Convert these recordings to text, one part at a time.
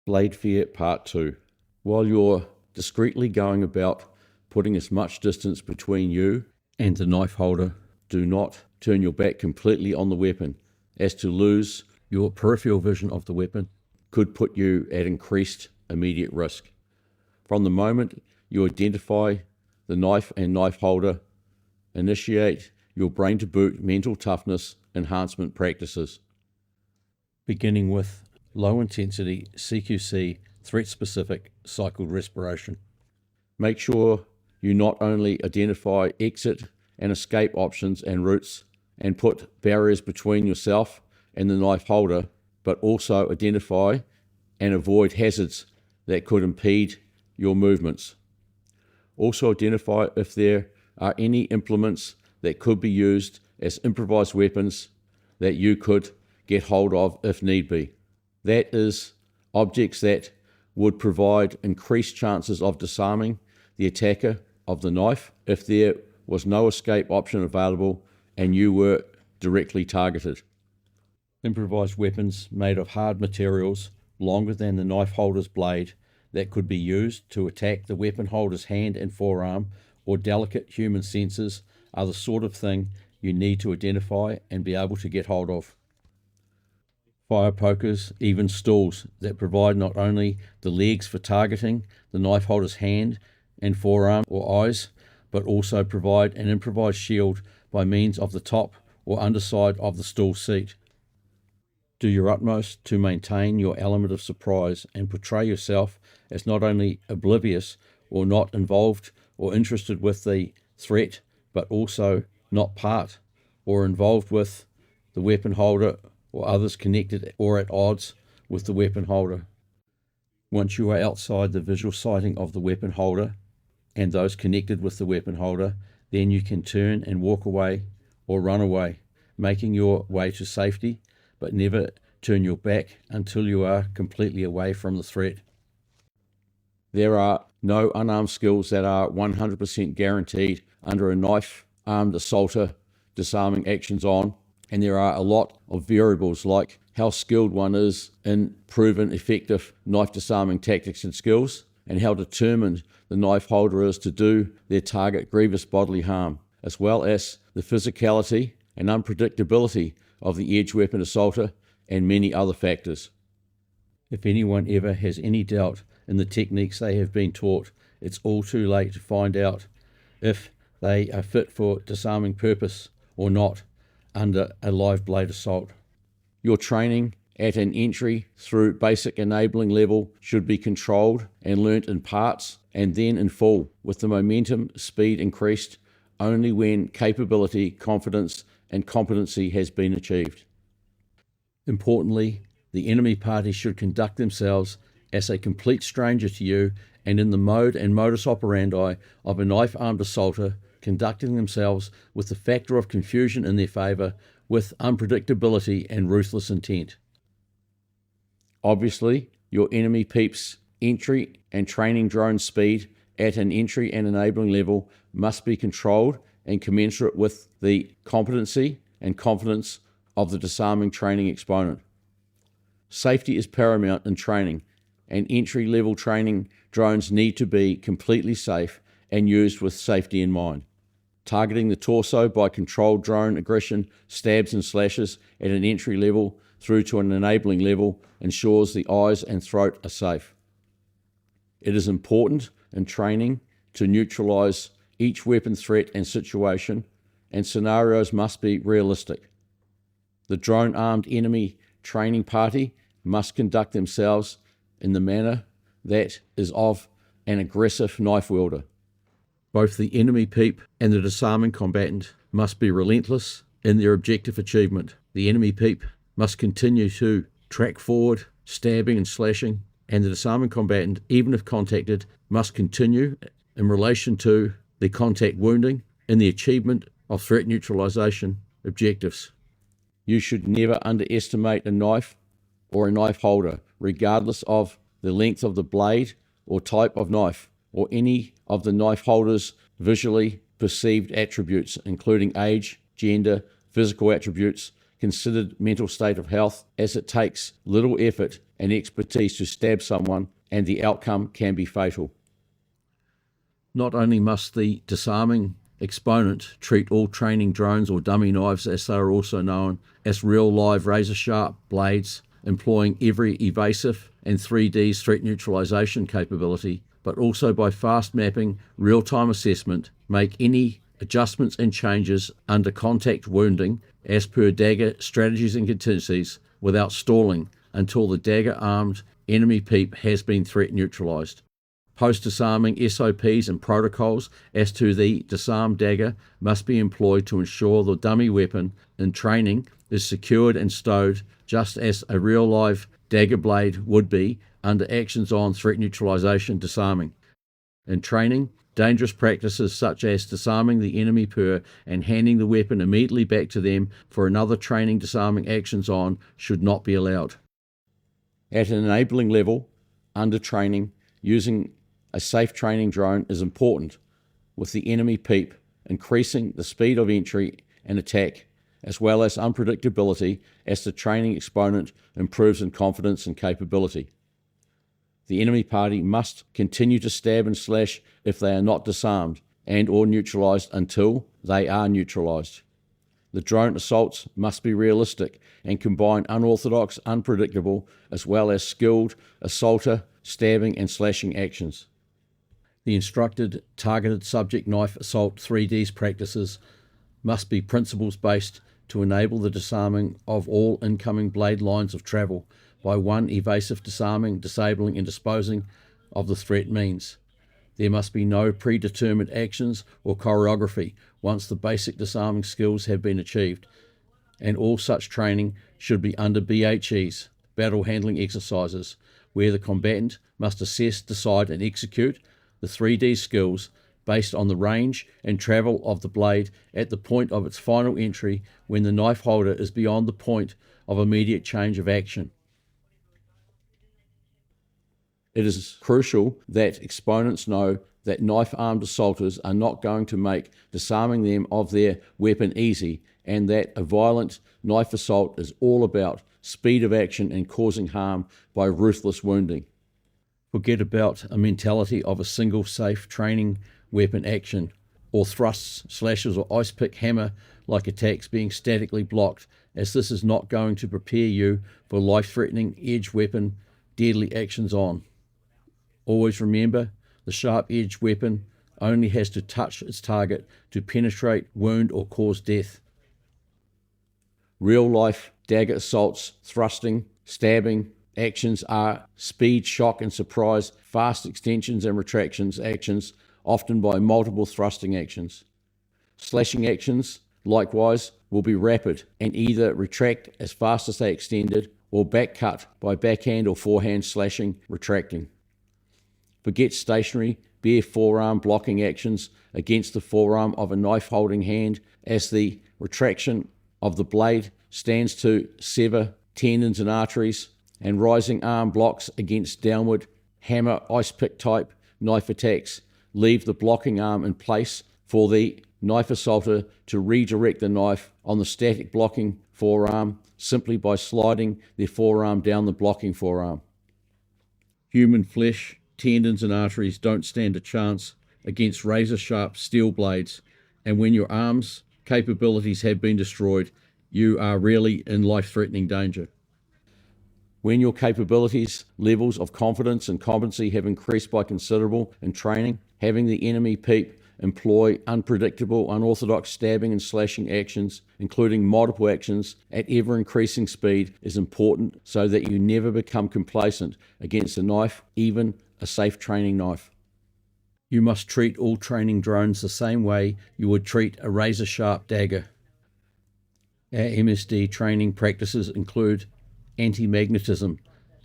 Blade Fear Part 2. While you're discreetly going about putting as much distance between you and the knife holder, do not turn your back completely on the weapon, as to lose your peripheral vision of the weapon could put you at increased immediate risk. From the moment you identify the knife and knife holder, initiate your brain-to-boot mental toughness enhancement practices, beginning with low-intensity CQC threat-specific cycled respiration. Make sure you not only identify exit and escape options and routes and put barriers between yourself and the knife holder, but also identify and avoid hazards that could impede your movements. Also identify if there are any implements that could be used as improvised weapons that you could get hold of if need be. That is, objects that would provide increased chances of disarming the attacker of the knife if there was no escape option available and you were directly targeted. Improvised weapons made of hard materials longer than the knife holder's blade that could be used to attack the weapon holder's hand and forearm or delicate human senses are the sort of thing you need to identify and be able to get hold of. Fire pokers, even stools that provide not only the legs for targeting the knife holder's hand and forearm or eyes, but also provide an improvised shield by means of the top or underside of the stool seat. Do your utmost to maintain your element of surprise and portray yourself as not only oblivious or not involved or interested with the threat, but also not part or involved with the weapon holder or others connected or at odds with the weapon holder. Once you are outside the visual sighting of the weapon holder and those connected with the weapon holder, then you can turn and walk away or run away, making your way to safety, but never turn your back until you are completely away from the threat. There are no unarmed skills that are 100% guaranteed under a knife-armed assaulter disarming actions on, and there are a lot of variables like how skilled one is in proven effective knife disarming tactics and skills, and how determined the knife holder is to do their target grievous bodily harm, as well as the physicality and unpredictability of the edge weapon assaulter and many other factors. If anyone ever has any doubt in the techniques they have been taught, it's all too late to find out if they are fit for disarming purpose or not under a live blade assault. Your training at an entry through basic enabling level should be controlled and learnt in parts and then in full, with the momentum speed increased only when capability, confidence and competency has been achieved. Importantly, the enemy party should conduct themselves as a complete stranger to you and in the mode and modus operandi of a knife-armed assaulter, conducting themselves with the factor of confusion in their favour, with unpredictability and ruthless intent. Obviously, your enemy peeps' entry and training drone speed at an entry and enabling level must be controlled and commensurate with the competency and confidence of the disarming training exponent. Safety is paramount in training, and entry-level training drones need to be completely safe and used with safety in mind. Targeting the torso by controlled drone aggression, stabs and slashes at an entry level through to an enabling level ensures the eyes and throat are safe. It is important in training to neutralise each weapon threat and situation, and scenarios must be realistic. The drone-armed enemy training party must conduct themselves in the manner that is of an aggressive knife wielder. Both the enemy peep and the disarming combatant must be relentless in their objective achievement. The enemy peep must continue to track forward, stabbing and slashing, and the disarming combatant, even if contacted, must continue in relation to the contact wounding in the achievement of threat neutralization objectives. You should never underestimate a knife or a knife holder, regardless of the length of the blade or type of knife, or any of the knife holder's visually perceived attributes, including age, gender, physical attributes, considered mental state of health, as it takes little effort and expertise to stab someone, and the outcome can be fatal. Not only must the disarming exponent treat all training drones or dummy knives, as they are also known, as real live razor-sharp blades, employing every evasive and 3D's threat neutralization capability, but also by fast mapping, real-time assessment, make any adjustments and changes under contact wounding as per dagger strategies and contingencies without stalling until the dagger-armed enemy peep has been threat neutralized. Post-disarming SOPs and protocols as to the disarmed dagger must be employed to ensure the dummy weapon in training is secured and stowed just as a real live dagger blade would be under actions on threat neutralization disarming. In training, dangerous practices such as disarming the enemy per and handing the weapon immediately back to them for another training disarming actions on should not be allowed. At an enabling level, under training, using a safe training drone is important, with the enemy peep increasing the speed of entry and attack, as well as unpredictability as the training exponent improves in confidence and capability. The enemy party must continue to stab and slash if they are not disarmed and or neutralized until they are neutralized. The drone assaults must be realistic and combine unorthodox, unpredictable, as well as skilled assaulter, stabbing and slashing actions. The instructed targeted subject knife assault 3Ds practices must be principles-based to enable the disarming of all incoming blade lines of travel by one evasive disarming, disabling and disposing of the threat means. There must be no predetermined actions or choreography once the basic disarming skills have been achieved, and all such training should be under BHEs, battle handling exercises, where the combatant must assess, decide and execute the 3D skills based on the range and travel of the blade at the point of its final entry when the knife holder is beyond the point of immediate change of action. It is crucial that exponents know that knife-armed assaulters are not going to make disarming them of their weapon easy, and that a violent knife assault is all about speed of action and causing harm by ruthless wounding. Forget about a mentality of a single safe training weapon action, or thrusts, slashes or ice pick hammer like attacks being statically blocked, as this is not going to prepare you for life-threatening edge weapon deadly actions on. Always remember, the sharp edge weapon only has to touch its target to penetrate, wound or cause death. Real-life dagger assaults, thrusting, stabbing actions are speed, shock and surprise, fast extensions and retractions actions, often by multiple thrusting actions. Slashing actions, likewise, will be rapid and either retract as fast as they extended or back cut by backhand or forehand slashing, retracting. Forget stationary, bare forearm blocking actions against the forearm of a knife-holding hand, as the retraction of the blade stands to sever tendons and arteries, and rising arm blocks against downward hammer ice pick type knife attacks leave the blocking arm in place for the knife assaulter to redirect the knife on the static blocking forearm simply by sliding their forearm down the blocking forearm. Human flesh, tendons and arteries don't stand a chance against razor-sharp steel blades, and when your arm's capabilities have been destroyed, you are really in life-threatening danger. When your capabilities, levels of confidence and competency have increased by considerable in training, having the enemy peep employ unpredictable, unorthodox stabbing and slashing actions, including multiple actions at ever-increasing speed, is important so that you never become complacent against a knife, even a safe training knife. You must treat all training drones the same way you would treat a razor-sharp dagger. Our MSD training practices include anti-magnetism,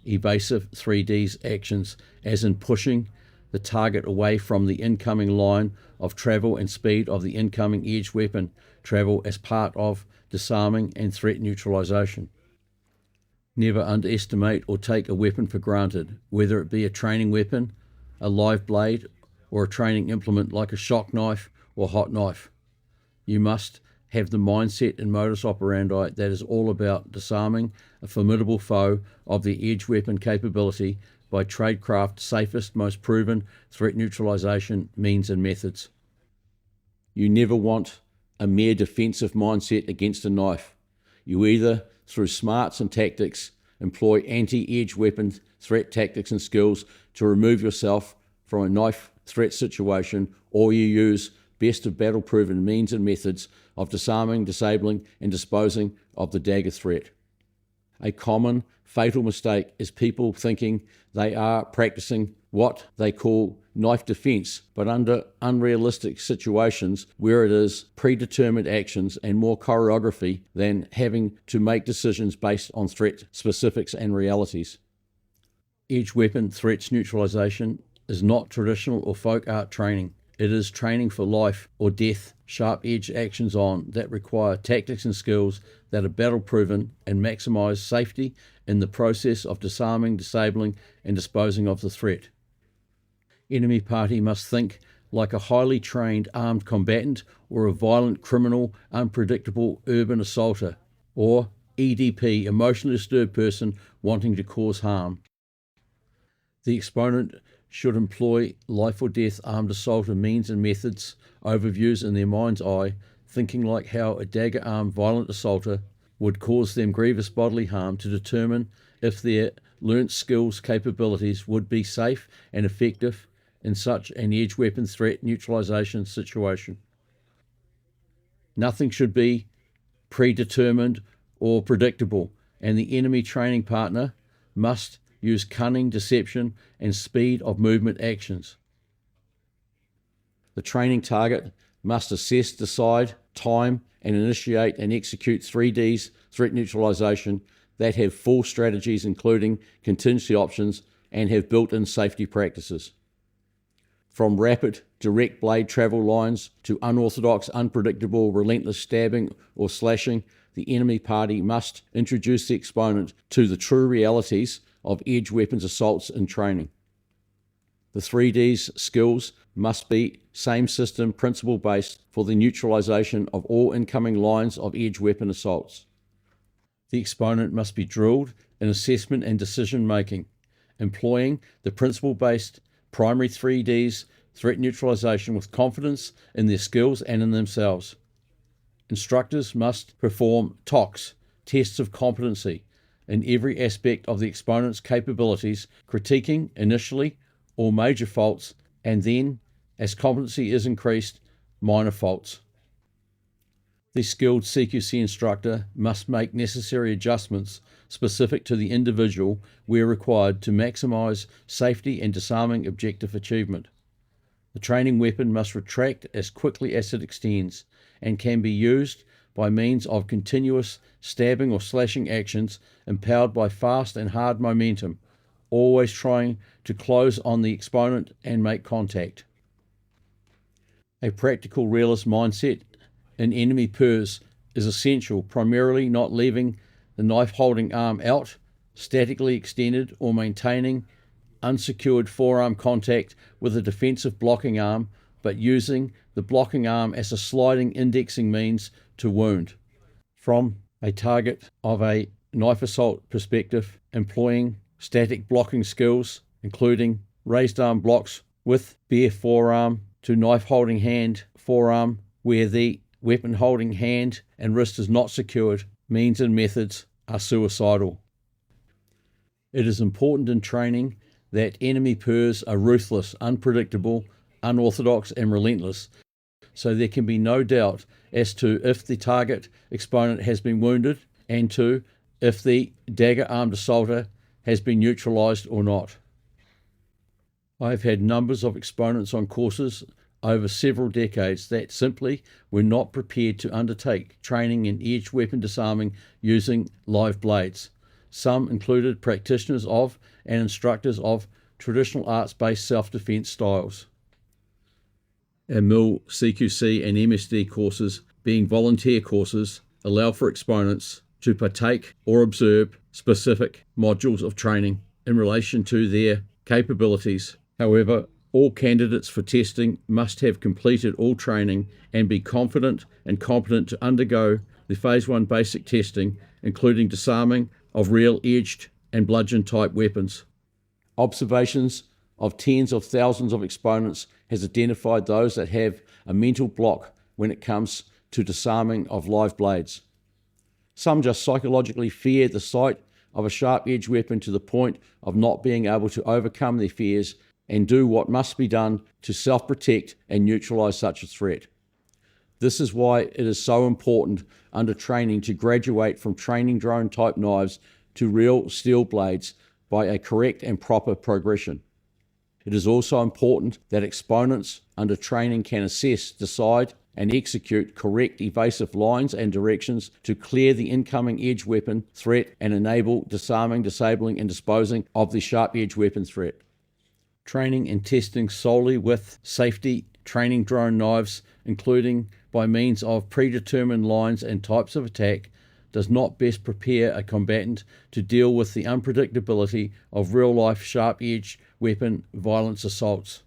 evasive 3Ds actions, as in pushing the target away from the incoming line of travel and speed of the incoming edge weapon travel as part of disarming and threat neutralization. Never underestimate or take a weapon for granted, whether it be a training weapon, a live blade, or a training implement like a shock knife or hot knife. You must have the mindset and modus operandi that is all about disarming a formidable foe of the edge weapon capability by tradecraft's safest, most proven threat neutralization means and methods. You never want a mere defensive mindset against a knife. You either, through smarts and tactics, employ anti-edge weapon threat tactics and skills to remove yourself from a knife threat situation, or you use best of battle proven means and methods of disarming, disabling, and disposing of the dagger threat. A common fatal mistake is people thinking they are practicing what they call knife defense, but under unrealistic situations where it is predetermined actions and more choreography than having to make decisions based on threat specifics and realities. Edge weapon threats neutralization is not traditional or folk art training. It is training for life or death, sharp edge actions on that require tactics and skills that are battle proven and maximize safety in the process of disarming, disabling, and disposing of the threat. Enemy party must think like a highly trained armed combatant or a violent criminal, unpredictable urban assaulter, or EDP, emotionally disturbed person wanting to cause harm. The exponent should employ life or death armed assaulter means and methods, overviews in their mind's eye, thinking like how a dagger-armed violent assaulter would cause them grievous bodily harm to determine if their learnt skills capabilities would be safe and effective in such an edge weapon threat neutralization situation. Nothing should be predetermined or predictable, and the enemy training partner must use cunning, deception, and speed of movement actions. The training target must assess, decide, time, and initiate and execute 3Ds threat neutralization that have full strategies including contingency options and have built-in safety practices. From rapid, direct blade travel lines to unorthodox, unpredictable, relentless stabbing or slashing, the enemy party must introduce the exponent to the true realities of edge weapons assaults in training. The 3Ds skills must be same system principle based for the neutralization of all incoming lines of edge weapon assaults. The exponent must be drilled in assessment and decision making, employing the principle based primary 3Ds threat neutralization with confidence in their skills and in themselves. Instructors must perform TOCs, tests of competency, in every aspect of the exponent's capabilities, critiquing initially all major faults, and then, as competency is increased, minor faults. The skilled CQC instructor must make necessary adjustments specific to the individual where required to maximize safety and disarming objective achievement. The training weapon must retract as quickly as it extends and can be used by means of continuous stabbing or slashing actions empowered by fast and hard momentum, always trying to close on the exponent and make contact. A practical realist mindset in enemy purs is essential, primarily not leaving the knife-holding arm out, statically extended, or maintaining unsecured forearm contact with a defensive blocking arm, but using the blocking arm as a sliding indexing means to wound. From a target of a knife assault perspective, employing static blocking skills, including raised arm blocks with bare forearm to knife holding hand forearm, where the weapon holding hand and wrist is not secured, means and methods are suicidal. It is important in training that enemy purs are ruthless, unpredictable, unorthodox, and relentless, so there can be no doubt as to if the target exponent has been wounded and to if the dagger-armed assaulter has been neutralized or not. I have had numbers of exponents on courses over several decades that simply were not prepared to undertake training in edge weapon disarming using live blades. Some included practitioners of and instructors of traditional arts-based self-defense styles. Our MIL, CQC and MSD courses, being volunteer courses, allow for exponents to partake or observe specific modules of training in relation to their capabilities. However, All candidates for testing must have completed all training and be confident and competent to undergo the Phase 1 basic testing, including disarming of real edged and bludgeon type weapons. Observations of tens of thousands of exponents has identified those that have a mental block when it comes to disarming of live blades. Some just psychologically fear the sight of a sharp edge weapon to the point of not being able to overcome their fears and do what must be done to self-protect and neutralize such a threat. This is why it is so important under training to graduate from training drone type knives to real steel blades by a correct and proper progression. It is also important that exponents under training can assess, decide, and execute correct evasive lines and directions to clear the incoming edge weapon threat and enable disarming, disabling, and disposing of the sharp edge weapon threat. Training and testing solely with safety training drone knives, including by means of predetermined lines and types of attack, does not best prepare a combatant to deal with the unpredictability of real-life sharp-edge weapon violence assaults.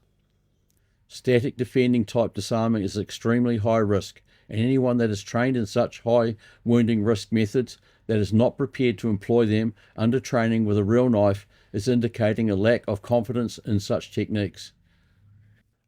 Static defending type disarming is extremely high risk, and anyone that is trained in such high wounding risk methods that is not prepared to employ them under training with a real knife is indicating a lack of confidence in such techniques.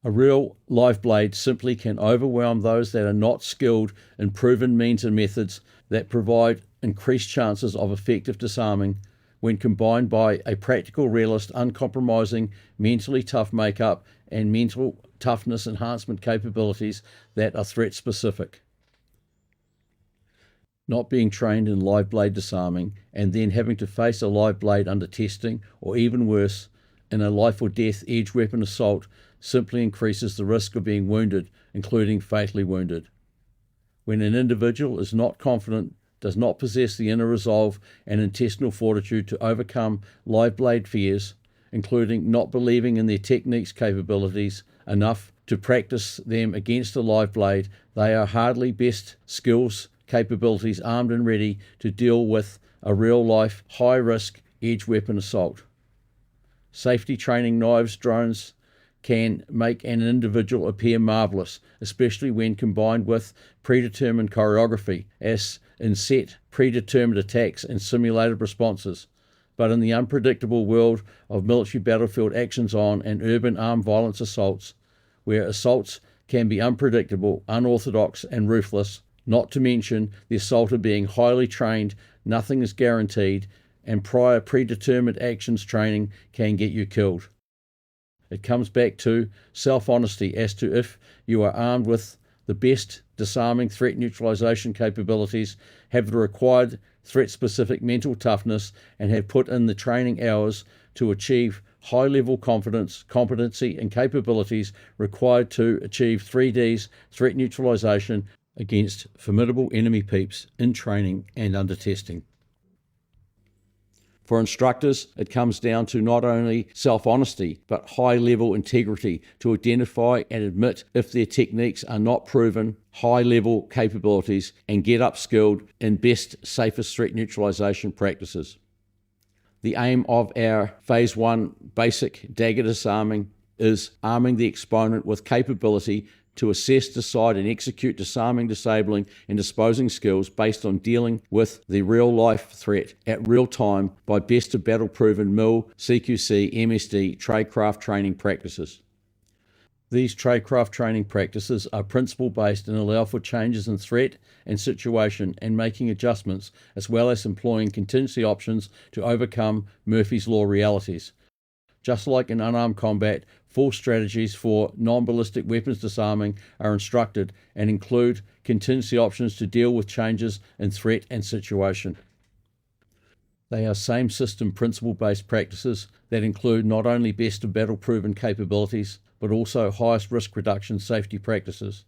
A real live blade simply can overwhelm those that are not skilled in proven means and methods that provide increased chances of effective disarming when combined by a practical, realist, uncompromising, mentally tough makeup and mental toughness enhancement capabilities that are threat specific. Not being trained in live blade disarming and then having to face a live blade under testing, or even worse, in a life or death edge weapon assault simply increases the risk of being wounded, including fatally wounded. When an individual is not confident, does not possess the inner resolve and intestinal fortitude to overcome live blade fears, including not believing in their techniques capabilities enough to practice them against a live blade, they are hardly best skills, capabilities armed and ready to deal with a real-life, high-risk edge weapon assault. Safety training knives, drones can make an individual appear marvelous, especially when combined with predetermined choreography, as in set, predetermined attacks and simulated responses. But in the unpredictable world of military battlefield actions on and urban armed violence assaults, where assaults can be unpredictable, unorthodox, and ruthless, not to mention the assaulter being highly trained, nothing is guaranteed, and prior predetermined actions training can get you killed. It comes back to self-honesty as to if you are armed with the best disarming threat neutralization capabilities, have the required threat-specific mental toughness, and have put in the training hours to achieve high-level confidence, competency, and capabilities required to achieve 3D's threat neutralization against formidable enemy peeps in training and under testing. For instructors, it comes down to not only self-honesty, but high-level integrity to identify and admit if their techniques are not proven, high-level capabilities, and get upskilled in best, safest threat neutralization practices. The aim of our Phase 1 basic dagger disarming is arming the exponent with capability to assess, decide, and execute disarming, disabling, and disposing skills based on dealing with the real-life threat at real time by best of battle-proven MIL, CQC, MSD, tradecraft training practices. These tradecraft training practices are principle-based and allow for changes in threat and situation and making adjustments, as well as employing contingency options to overcome Murphy's Law realities. Just like in unarmed combat, full strategies for non-ballistic weapons disarming are instructed and include contingency options to deal with changes in threat and situation. They are same system principle-based practices that include not only best of battle proven capabilities, but also highest risk reduction safety practices.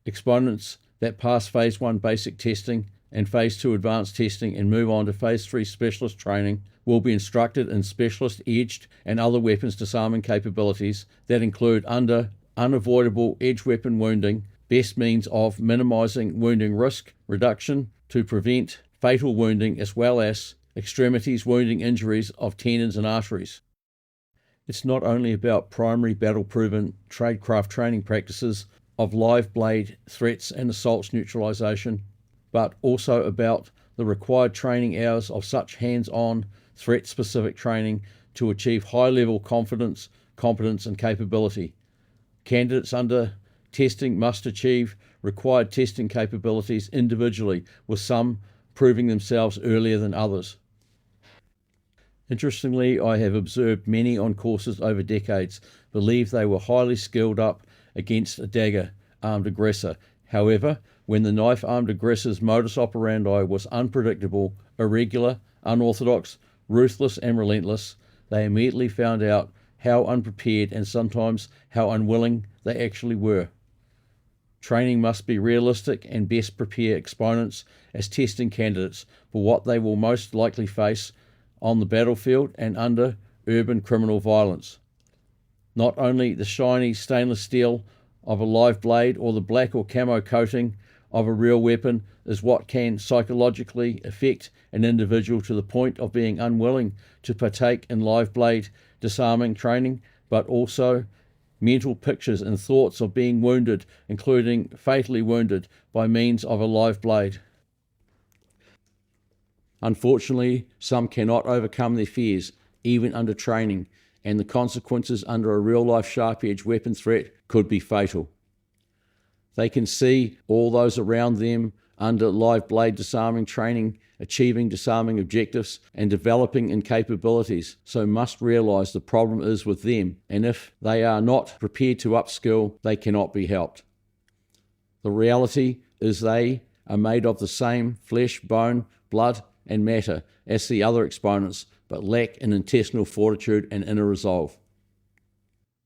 Exponents that pass Phase 1 basic testing and Phase 2 advanced testing and move on to Phase 3 specialist training will be instructed in specialist edged and other weapons disarming capabilities that include unavoidable edge weapon wounding, best means of minimizing wounding risk reduction to prevent fatal wounding, as well as extremities wounding injuries of tendons and arteries. It's not only about primary battle-proven tradecraft training practices of live blade threats and assaults neutralisation, but also about the required training hours of such hands-on, threat-specific training to achieve high-level confidence, competence and capability. Candidates under testing must achieve required testing capabilities individually, with some proving themselves earlier than others. Interestingly, I have observed many on courses over decades believe they were highly skilled up against a dagger-armed aggressor. However, when the knife-armed aggressor's modus operandi was unpredictable, irregular, unorthodox, ruthless and relentless, they immediately found out how unprepared and sometimes how unwilling they actually were. Training must be realistic and best prepare exponents as testing candidates for what they will most likely face on the battlefield and under urban criminal violence. Not only the shiny stainless steel of a live blade or the black or camo coating of a real weapon is what can psychologically affect an individual to the point of being unwilling to partake in live blade disarming training, but also mental pictures and thoughts of being wounded, including fatally wounded by means of a live blade. Unfortunately, some cannot overcome their fears, even under training, and the consequences under a real-life sharp-edged weapon threat could be fatal. They can see all those around them under live blade disarming training achieving disarming objectives and developing in capabilities, so must realize the problem is with them, and if they are not prepared to upskill, they cannot be helped. The reality is they are made of the same flesh, bone, blood, and matter as the other exponents, but lack in intestinal fortitude and inner resolve.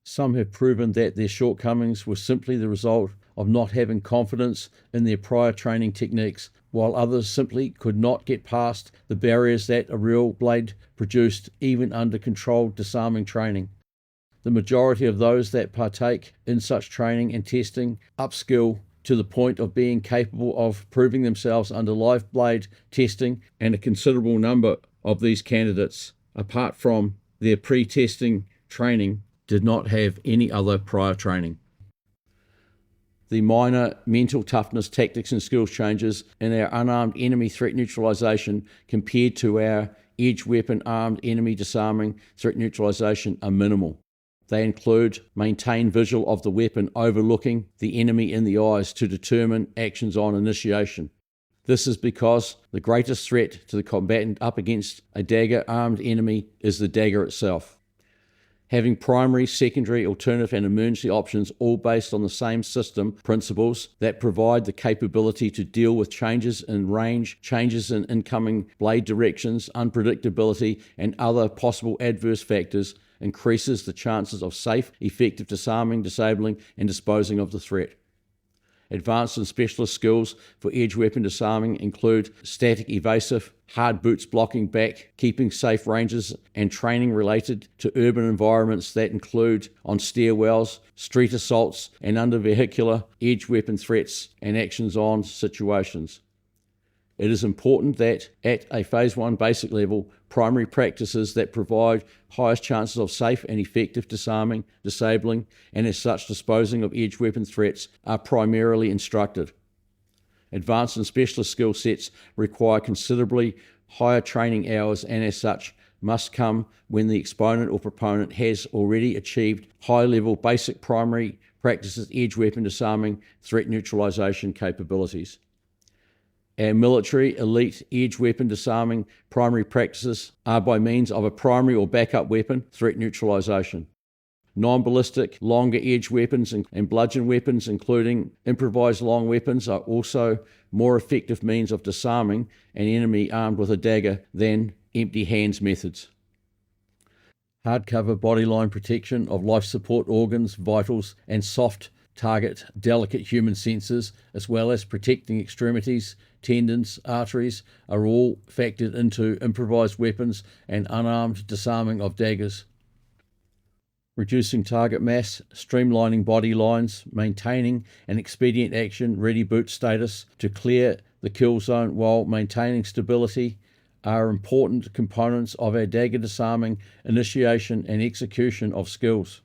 Some have proven that their shortcomings were simply the result of not having confidence in their prior training techniques, while others simply could not get past the barriers that a real blade produced even under controlled disarming training. The majority of those that partake in such training and testing upskill to the point of being capable of proving themselves under live blade testing, and a considerable number of these candidates, apart from their pre-testing training, did not have any other prior training. The minor mental toughness, tactics and skills changes in our unarmed enemy threat neutralisation compared to our edge weapon armed enemy disarming threat neutralisation are minimal. They include maintain visual of the weapon overlooking the enemy in the eyes to determine actions on initiation. This is because the greatest threat to the combatant up against a dagger-armed enemy is the dagger itself. Having primary, secondary, alternative and emergency options all based on the same system principles that provide the capability to deal with changes in range, changes in incoming blade directions, unpredictability and other possible adverse factors increases the chances of safe, effective disarming, disabling and disposing of the threat. Advanced and specialist skills for edge weapon disarming include static evasive, hard boots blocking back, keeping safe ranges, and training related to urban environments that include on stairwells, street assaults, and under vehicular edge weapon threats and actions on situations. It is important that at a Phase 1 basic level, primary practices that provide highest chances of safe and effective disarming, disabling, and as such disposing of edge weapon threats are primarily instructed. Advanced and specialist skill sets require considerably higher training hours and as such must come when the exponent or proponent has already achieved high-level basic primary practices edge weapon disarming threat neutralisation capabilities. Our military elite edge weapon disarming primary practices are by means of a primary or backup weapon threat neutralisation. Non-ballistic, longer edge weapons and bludgeon weapons, including improvised long weapons, are also more effective means of disarming an enemy armed with a dagger than empty hands methods. Hardcover bodyline protection of life support organs, vitals, and soft target delicate human senses, as well as protecting extremities, tendons, arteries, are all factored into improvised weapons and unarmed disarming of daggers. Reducing target mass, streamlining body lines, maintaining an expedient action ready boot status to clear the kill zone while maintaining stability are important components of our dagger disarming, initiation and execution of skills.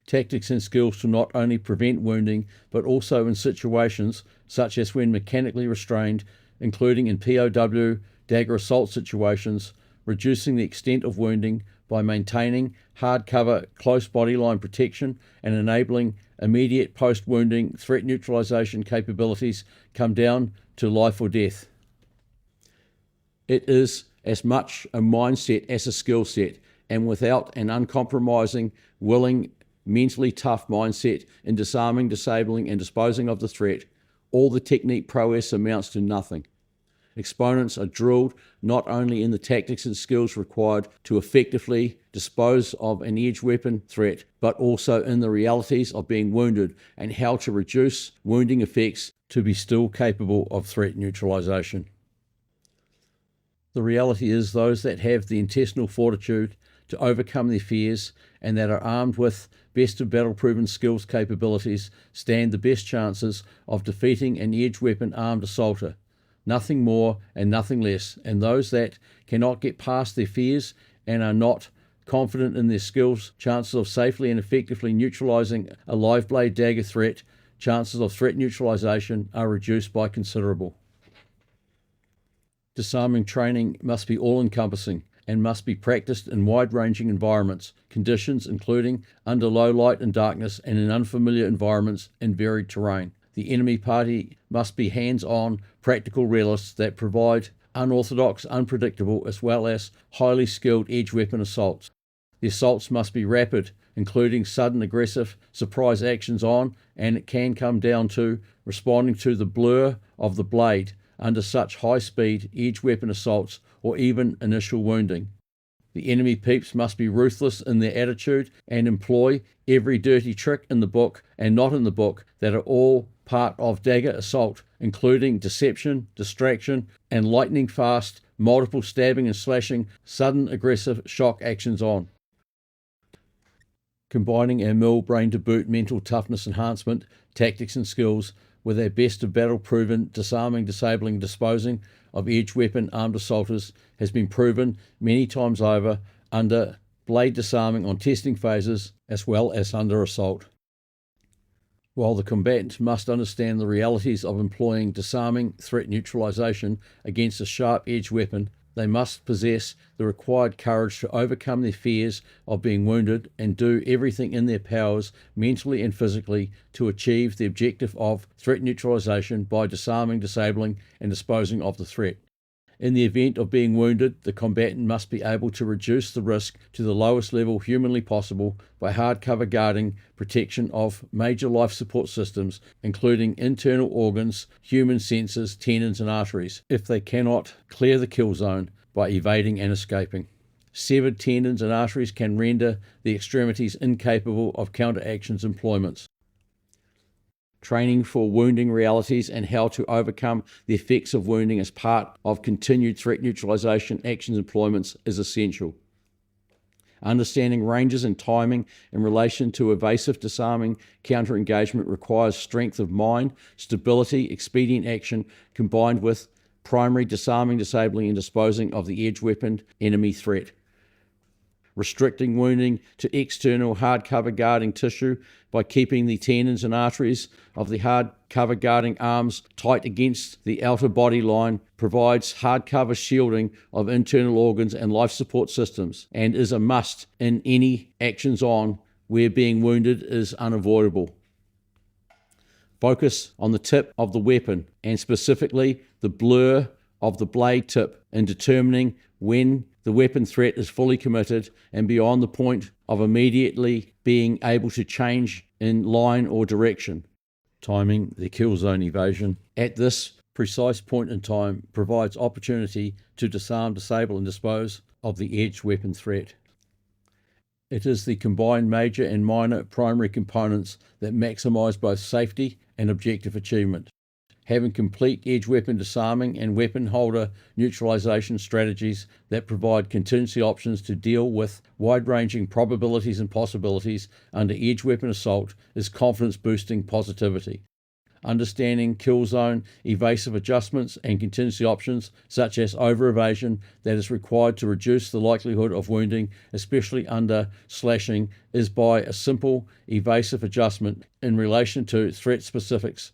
Tactics and skills to not only prevent wounding, but also in situations such as when mechanically restrained, including in POW, dagger assault situations, reducing the extent of wounding by maintaining hard cover, close bodyline protection, and enabling immediate post-wounding threat neutralization capabilities come down to life or death. It is as much a mindset as a skill set, and without an uncompromising, willing, mentally tough mindset in disarming, disabling, and disposing of the threat, all the technique prowess amounts to nothing. Exponents are drilled not only in the tactics and skills required to effectively dispose of an edge weapon threat, but also in the realities of being wounded and how to reduce wounding effects to be still capable of threat neutralization. The reality is those that have the intestinal fortitude to overcome their fears and that are armed with best of battle proven skills capabilities stand the best chances of defeating an edge weapon armed assaulter. Nothing more and nothing less. And those that cannot get past their fears and are not confident in their skills, chances of safely and effectively neutralizing a live blade dagger threat, chances of threat neutralization are reduced by considerable. Disarming training must be all-encompassing and must be practiced in wide-ranging environments, conditions including under low light and darkness and in unfamiliar environments and varied terrain. The enemy party must be hands-on, practical realists that provide unorthodox, unpredictable, as well as highly skilled edge weapon assaults. The assaults must be rapid, including sudden aggressive surprise actions on, and it can come down to responding to the blur of the blade under such high-speed edge weapon assaults or even initial wounding. The enemy peeps must be ruthless in their attitude and employ every dirty trick in the book and not in the book that are all part of dagger assault, including deception, distraction, and lightning fast, multiple stabbing and slashing, sudden aggressive shock actions on. Combining our mill brain to boot mental toughness enhancement, tactics and skills with our best of battle proven disarming, disabling, disposing of edge weapon armed assaulters has been proven many times over under blade disarming on testing phases as well as under assault. While the combatant must understand the realities of employing disarming threat neutralization against a sharp edge weapon, they must possess the required courage to overcome their fears of being wounded and do everything in their powers, mentally and physically, to achieve the objective of threat neutralization by disarming, disabling, and disposing of the threat. In the event of being wounded, the combatant must be able to reduce the risk to the lowest level humanly possible by hard cover guarding protection of major life support systems, including internal organs, human senses, tendons, and arteries, if they cannot clear the kill zone by evading and escaping. Severed tendons and arteries can render the extremities incapable of counteractions employments. Training for wounding realities and how to overcome the effects of wounding as part of continued threat neutralization actions employments is essential. Understanding ranges and timing in relation to evasive disarming counter-engagement requires strength of mind, stability, expedient action, combined with primary disarming, disabling, and disposing of the edge weapon enemy threat. Restricting wounding to external hard cover guarding tissue by keeping the tendons and arteries of the hard cover guarding arms tight against the outer body line provides hard cover shielding of internal organs and life support systems and is a must in any actions on where being wounded is unavoidable. Focus on the tip of the weapon and specifically the blur of the blade tip in determining when the weapon threat is fully committed and beyond the point of immediately being able to change in line or direction. Timing the kill zone evasion at this precise point in time provides opportunity to disarm, disable, and dispose of the edge weapon threat. It is the combined major and minor primary components that maximize both safety and objective achievement. Having complete edge weapon disarming and weapon holder neutralization strategies that provide contingency options to deal with wide-ranging probabilities and possibilities under edge weapon assault is confidence-boosting positivity. understanding kill zone, evasive adjustments, and contingency options, such as over-evasion, that is required to reduce the likelihood of wounding, especially under slashing, is by a simple evasive adjustment in relation to threat specifics.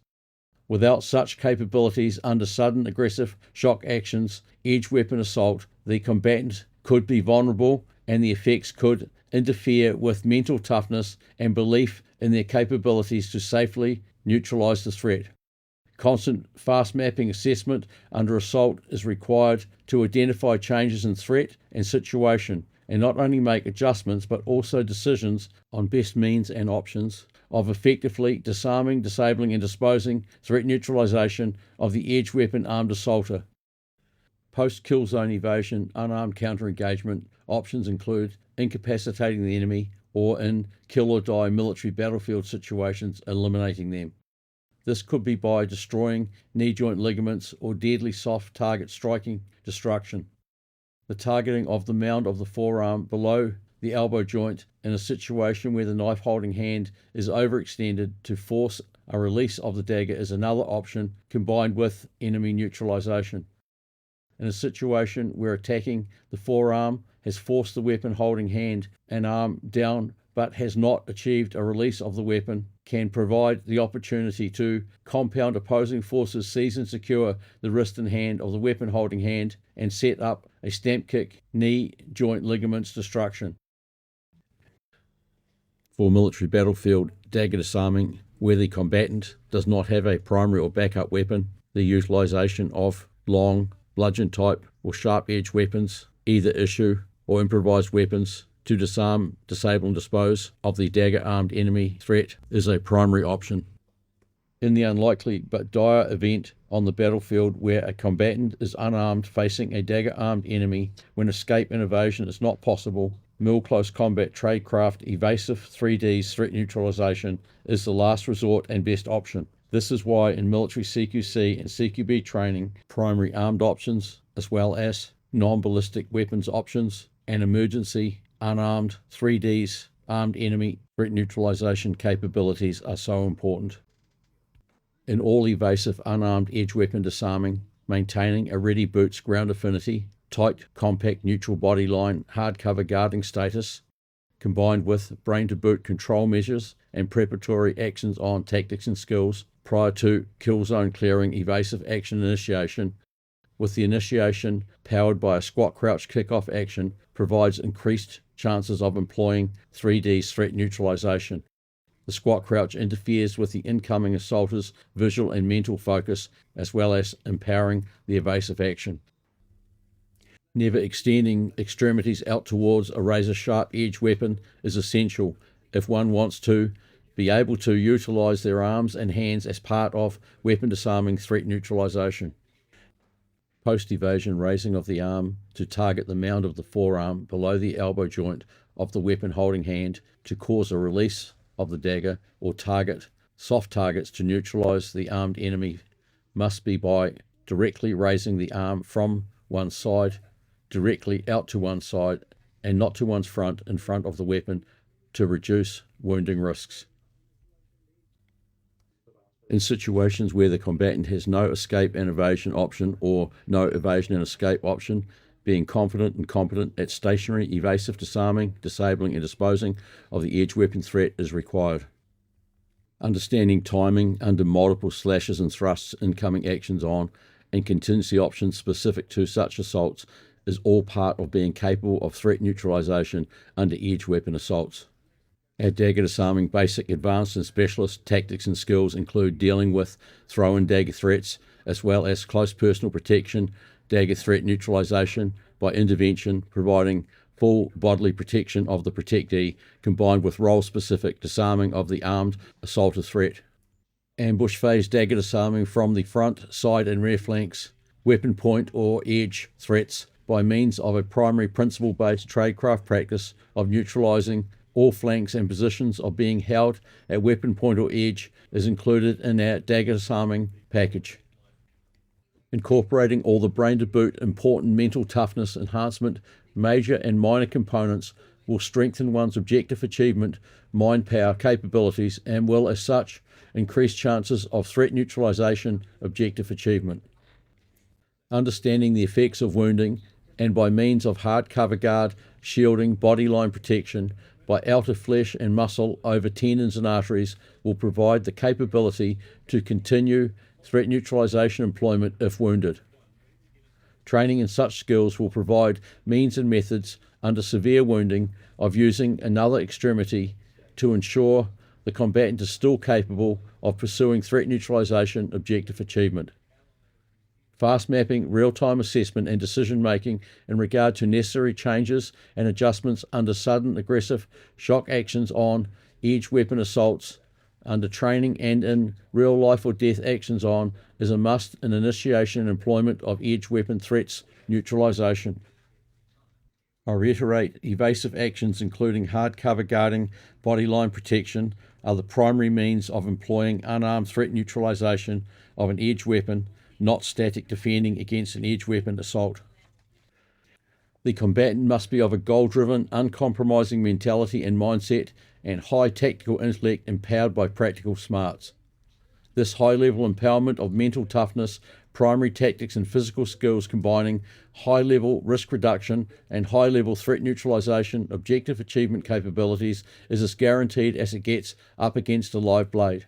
Without such capabilities under sudden aggressive shock actions, edge weapon assault, the combatant could be vulnerable and the effects could interfere with mental toughness and belief in their capabilities to safely neutralize the threat. Constant fast mapping assessment under assault is required to identify changes in threat and situation and not only make adjustments but also decisions on best means and options of effectively disarming, disabling and disposing threat neutralization of the edge weapon armed assaulter. Post-kill zone evasion, unarmed counter-engagement options include incapacitating the enemy or in kill or die military battlefield situations, eliminating them. This could be by destroying knee joint ligaments or deadly soft target striking destruction. The targeting of the mound of the forearm below the elbow joint in a situation where the knife holding hand is overextended to force a release of the dagger is another option, combined with enemy neutralization. In a situation where attacking the forearm has forced the weapon holding hand and arm down but has not achieved a release of the weapon, can provide the opportunity to compound opposing forces, seize and secure the wrist and hand of the weapon holding hand and set up a stamp kick knee joint ligaments destruction. For military battlefield dagger disarming, where the combatant does not have a primary or backup weapon, the utilization of long bludgeon type or sharp edge weapons, either issue or improvised weapons, to disarm, disable and dispose of the dagger armed enemy threat is a primary option. In the unlikely but dire event on the battlefield where a combatant is unarmed facing a dagger armed enemy, when escape and evasion is not possible, mil-close combat tradecraft evasive 3Ds threat neutralization is the last resort and best option. This is why in military CQC and CQB training, primary armed options, as well as non-ballistic weapons options, and emergency unarmed 3Ds armed enemy threat neutralization capabilities are so important. In all evasive unarmed edge weapon disarming, maintaining a ready boots ground affinity, tight compact neutral body line hardcover guarding status, combined with brain to boot control measures and preparatory actions on tactics and skills prior to kill zone clearing evasive action initiation, with the initiation powered by a squat crouch kickoff action, provides increased chances of employing 3D's threat neutralization. The squat crouch interferes with the incoming assaulter's visual and mental focus, as well as empowering the evasive action. Never extending extremities out towards a razor-sharp edge weapon is essential if one wants to be able to utilize their arms and hands as part of weapon disarming threat neutralization. Post-evasion raising of the arm to target the mound of the forearm below the elbow joint of the weapon holding hand to cause a release of the dagger or target soft targets to neutralize the armed enemy must be by directly raising the arm from one side, directly out to one side, and not to one's front in front of the weapon to reduce wounding risks. In situations where the combatant has no escape and evasion option or no evasion and escape option, being confident and competent at stationary evasive disarming, disabling and disposing of the edge weapon threat is required. Understanding timing under multiple slashes and thrusts, incoming actions on, and contingency options specific to such assaults is all part of being capable of threat neutralization under edge weapon assaults. Our dagger disarming basic, advanced and specialist tactics and skills include dealing with throw-in dagger threats, as well as close personal protection, dagger threat neutralization by intervention, providing full bodily protection of the protectee, combined with role-specific disarming of the armed assaulter threat. Ambush phase dagger disarming from the front, side and rear flanks, weapon point or edge threats by means of a primary principle-based tradecraft practice of neutralizing all flanks and positions of being held at weapon point or edge is included in our dagger disarming package. Incorporating all the brain to boot important mental toughness enhancement, major and minor components will strengthen one's objective achievement, mind power capabilities, and will, as such, increase chances of threat neutralization objective achievement. Understanding the effects of wounding, and by means of hard cover guard, shielding, bodyline protection, by outer flesh and muscle over tendons and arteries, will provide the capability to continue threat neutralization employment if wounded. Training in such skills will provide means and methods under severe wounding of using another extremity to ensure the combatant is still capable of pursuing threat neutralization objective achievement. Fast mapping, real-time assessment and decision-making in regard to necessary changes and adjustments under sudden aggressive shock actions on edge weapon assaults, under training and in real life or death actions on, is a must in initiation and employment of edge weapon threats neutralization. I reiterate, evasive actions including hard cover guarding, bodyline protection are the primary means of employing unarmed threat neutralization of an edge weapon, not static defending against an edge weapon assault. The combatant must be of a goal-driven, uncompromising mentality and mindset and high tactical intellect empowered by practical smarts. This high-level empowerment of mental toughness, primary tactics and physical skills combining high-level risk reduction and high-level threat neutralization objective achievement capabilities is as guaranteed as it gets up against a live blade.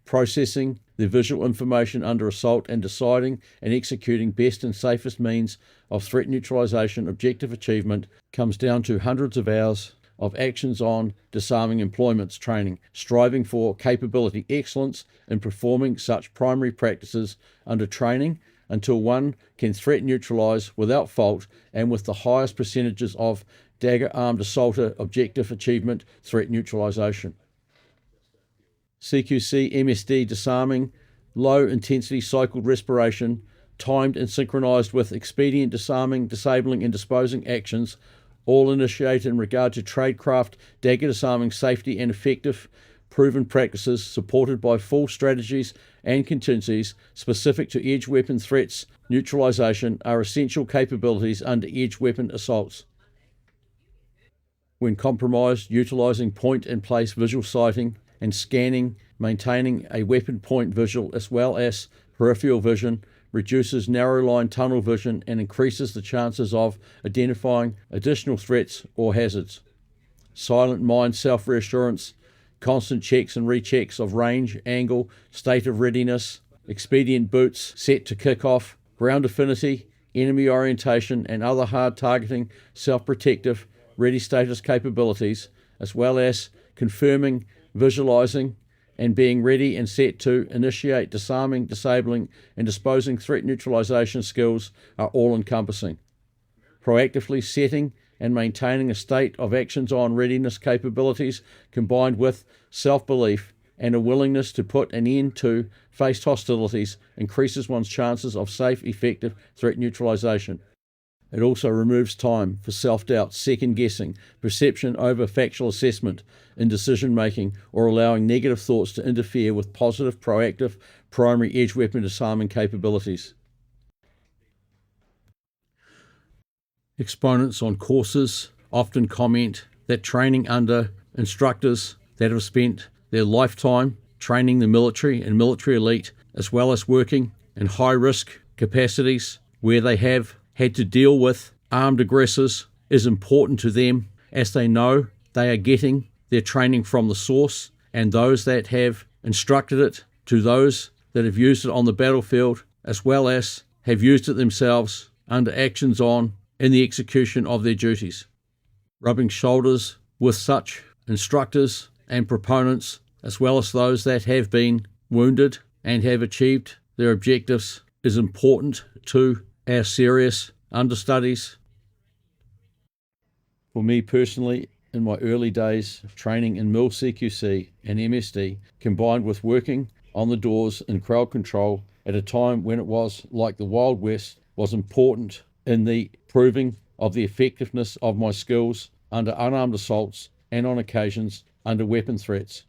Processing the visual information under assault and deciding and executing best and safest means of threat neutralization objective achievement comes down to hundreds of hours of actions on disarming employments training, striving for capability excellence in performing such primary practices under training until one can threat neutralize without fault and with the highest percentages of dagger-armed assaulter objective achievement threat neutralization. CQC MSD disarming, low-intensity cycled respiration, timed and synchronized with expedient disarming, disabling and disposing actions, all initiated in regard to tradecraft, dagger disarming safety and effective proven practices supported by full strategies and contingencies specific to edge weapon threats neutralization are essential capabilities under edge weapon assaults. When compromised, utilizing point and place visual sighting and scanning, maintaining a weapon point visual as well as peripheral vision, reduces narrow line tunnel vision and increases the chances of identifying additional threats or hazards. Silent mind self-reassurance, constant checks and rechecks of range, angle, state of readiness, expedient boots set to kick off, ground affinity, enemy orientation and other hard targeting self-protective ready status capabilities, as well as confirming, visualizing, and being ready and set to initiate disarming, disabling, and disposing threat neutralization skills are all-encompassing. Proactively setting and maintaining a state of actions-on readiness capabilities combined with self-belief and a willingness to put an end to faced hostilities increases one's chances of safe, effective threat neutralization. It also removes time for self-doubt, second-guessing, perception over factual assessment in decision-making, or allowing negative thoughts to interfere with positive, proactive, primary edge weapon disarming capabilities. Exponents on courses often comment that training under instructors that have spent their lifetime training the military and military elite, as well as working in high-risk capacities where they have had to deal with armed aggressors, is important to them as they know they are getting their training from the source, and those that have instructed it to those that have used it on the battlefield, as well as have used it themselves under actions on in the execution of their duties. Rubbing shoulders with such instructors and proponents, as well as those that have been wounded and have achieved their objectives, is important to our serious understudies. For me personally, in my early days of training in MIL CQC and MSD, combined with working on the doors in crowd control at a time when it was like the Wild West, was important in the proving of the effectiveness of my skills under unarmed assaults and on occasions under weapon threats.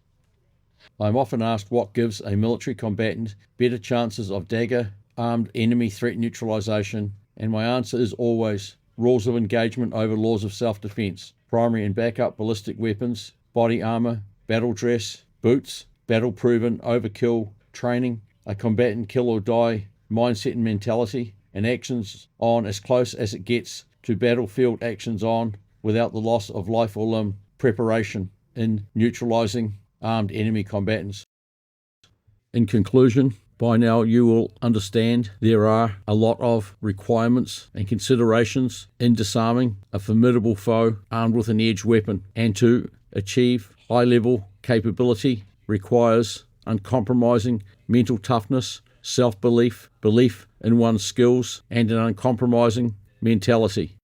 I'm often asked what gives a military combatant better chances of dagger-armed enemy threat neutralization, and my answer is always rules of engagement over laws of self-defense. primary and backup ballistic weapons, body armor, battle dress, boots, battle-proven overkill training, a combatant kill or die mindset and mentality, and actions on as close as it gets to battlefield actions on without the loss of life or limb preparation in neutralizing armed enemy combatants. In conclusion, by now you will understand there are a lot of requirements and considerations in disarming a formidable foe armed with an edged weapon, and to achieve high-level capability requires uncompromising mental toughness, self-belief, belief in one's skills, and an uncompromising mentality.